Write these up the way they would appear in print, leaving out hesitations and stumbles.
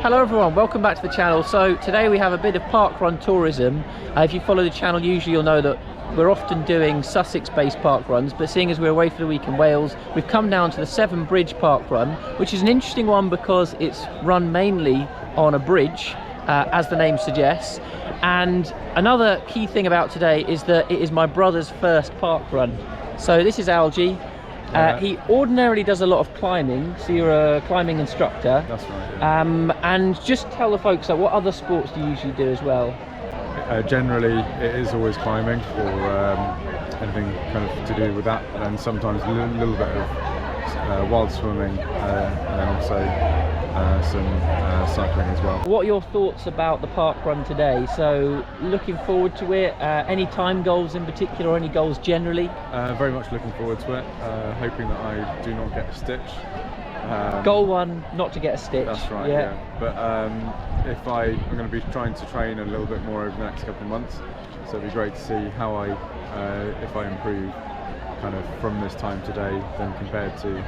Hello everyone, welcome back to the channel. So today we have a bit of parkrun tourism. If you follow the channel, usually you'll know that we're often doing Sussex-based parkruns, but seeing as we're away for the week in Wales, we've come down to the Severn Bridge Parkrun, which is an interesting one because it's run mainly on a bridge, as the name suggests. And another key thing about today is that it is my brother's first parkrun. So this is Algy. He ordinarily does a lot of climbing, so you're a climbing instructor. That's right. Yeah. And just tell the folks, what other sports do you usually do as well? Generally, it is always climbing or anything kind of to do with that, and then sometimes a little bit of wild swimming, and then also some cycling as well. What are your thoughts about the parkrun today? So looking forward to it, any time goals in particular, or any goals generally? Very much looking forward to it, hoping that I do not get a stitch. Goal one, not to get a stitch. That's right, yeah. But I'm going to be trying to train a little bit more over the next couple of months, so it'd be great to see how if I improve kind of from this time today than compared to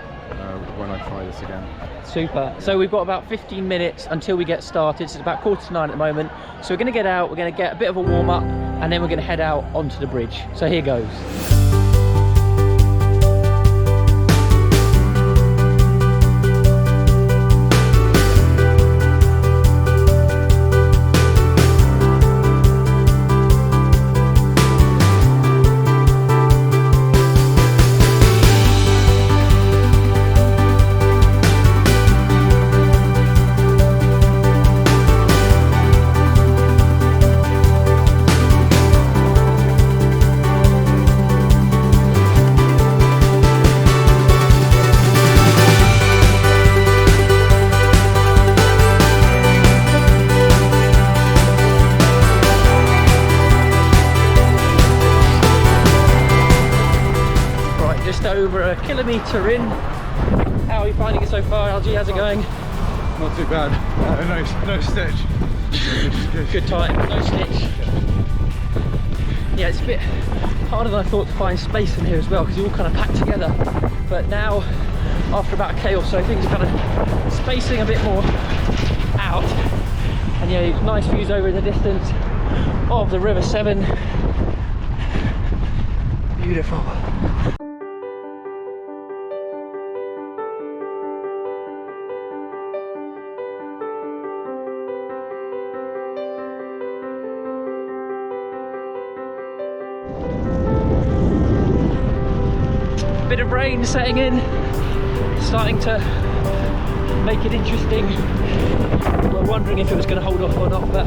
when I try this again. Super. So we've got about 15 minutes until we get started. It's about 8:45 at the moment. So we're going to get out, we're going to get a bit of a warm up, and then we're going to head out onto the bridge. So here goes. Over a kilometre in. How are you finding it so far, Algy? How's it going? Not too bad. No stitch. Good time, no stitch. Yeah, it's a bit harder than I thought to find space in here as well, because you're all kind of packed together. But now, after about a K or so, things are kind of spacing a bit more out. And yeah, nice views over in the distance of the River Severn. Beautiful. Bit of rain setting in, starting to make it interesting. We're wondering if it was going to hold off or not, but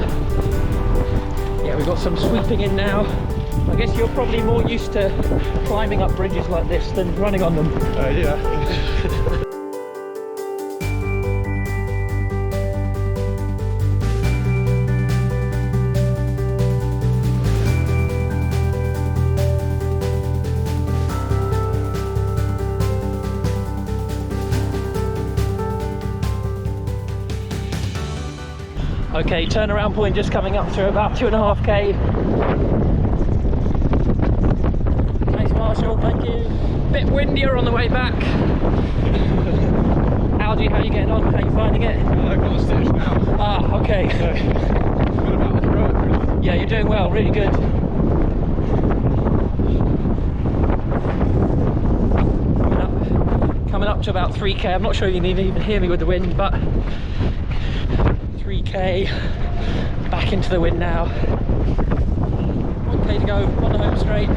yeah, we've got some sweeping in now. I guess you're probably more used to climbing up bridges like this than running on them. Yeah. Okay, turnaround point just coming up to about 2.5k. Thanks, Marshall, thank you. Bit windier on the way back. Algy, how are you getting on? How are you finding it? I've got a stitch now. Ah, okay. Yeah, you're doing well, really good. Coming up to about 3k. I'm not sure you can even hear me with the wind, but 3k, back into the wind now. 1k to go on the home straight.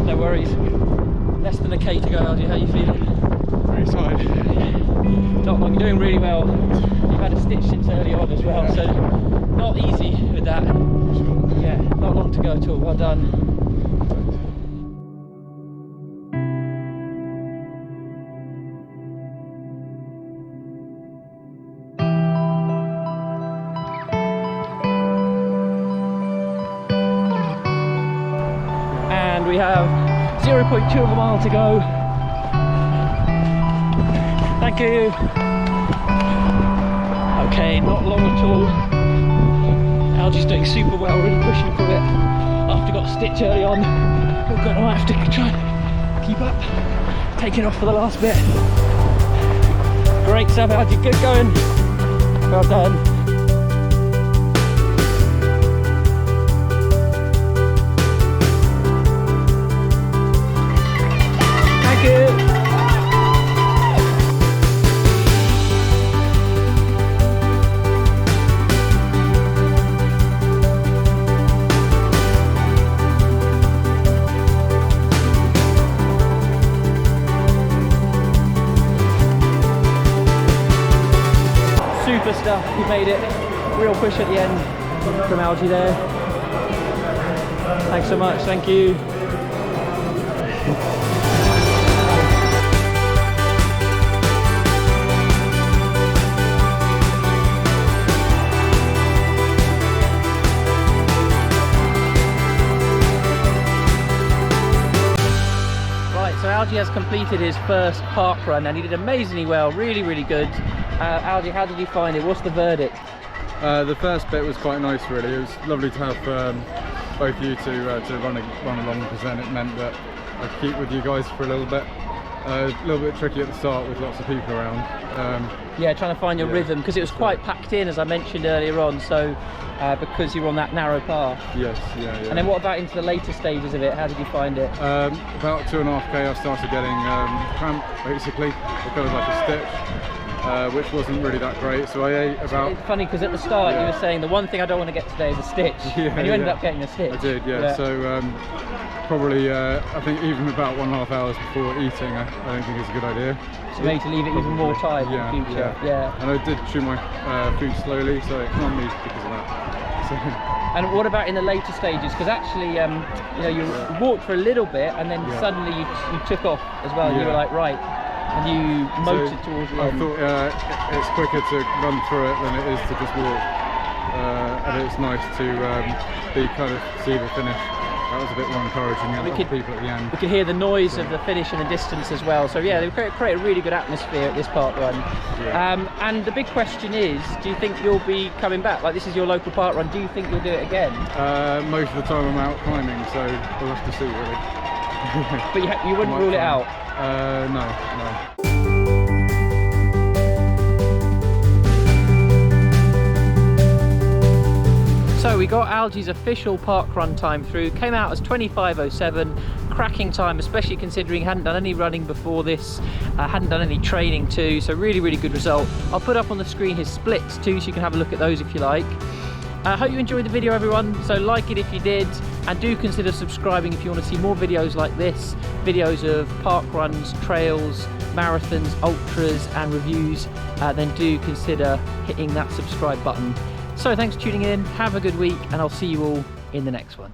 No worries. Less than a k to go, Algy. How are you feeling? Very tired. Not long. You're doing really well. You've had a stitch since early on as well, so not easy with that. Yeah, not long to go at all. Well done. We have 0.2 of a mile to go. Thank you. Okay, not long at all. Algy's doing super well, really pushing through it. After got a stitch early on, we're going to have to try and keep up. taking off for the last bit. Great stuff, Algy, good going. Well done. Thank you. Super stuff, you made it. Real push at the end from Algy there. Thanks so much, thank you. Right, so Algy has completed his first park run and he did amazingly well, really good. Algy, how did you find it? What's the verdict? The first bit was quite nice, really. It was lovely to have both you to run along, because then it meant that I could keep with you guys for a little bit. A little bit tricky at the start with lots of people around. Yeah, trying to find your rhythm, because it was quite packed in, as I mentioned earlier on, so because you're on that narrow path. Yes, yeah. And then what about into the later stages of it? How did you find it? About 2.5k I started getting cramp, basically. It felt like a stitch. Which wasn't really that great, so I ate about... It's funny because at the start you were saying the one thing I don't want to get today is a stitch, and you ended up getting a stitch. I did, yeah. So probably I think even about 1.5 hours before eating I don't think it's a good idea. So maybe to leave it even more time in the future. Yeah. And I did chew my food slowly, so it can't be because of that. So. And what about in the later stages? Because actually you know, you walked for a little bit and then suddenly you took off as well, and you were like, right. And you motored towards the end. I thought it's quicker to run through it than it is to just walk. And it's nice to see the finish. That was a bit more encouraging than other people at the end. We could hear the noise of the finish in the distance as well. So yeah, they create a really good atmosphere at this park run. Yeah. And the big question is, do you think you'll be coming back? Like, this is your local park run. Do you think you'll do it again? Most of the time I'm out climbing, so we'll have to see really. But you wouldn't rule it out? No. So we got Algy's official park run time through, came out as 25:07, cracking time, especially considering he hadn't done any running before this, hadn't done any training too, so really good result. I'll put up on the screen his splits too, so you can have a look at those if you like. I hope you enjoyed the video, everyone, so like it if you did, and do consider subscribing if you want to see more videos like this, videos of park runs, trails, marathons, ultras and reviews. Then do consider hitting that subscribe button. So thanks for tuning in, have a good week, and I'll see you all in the next one.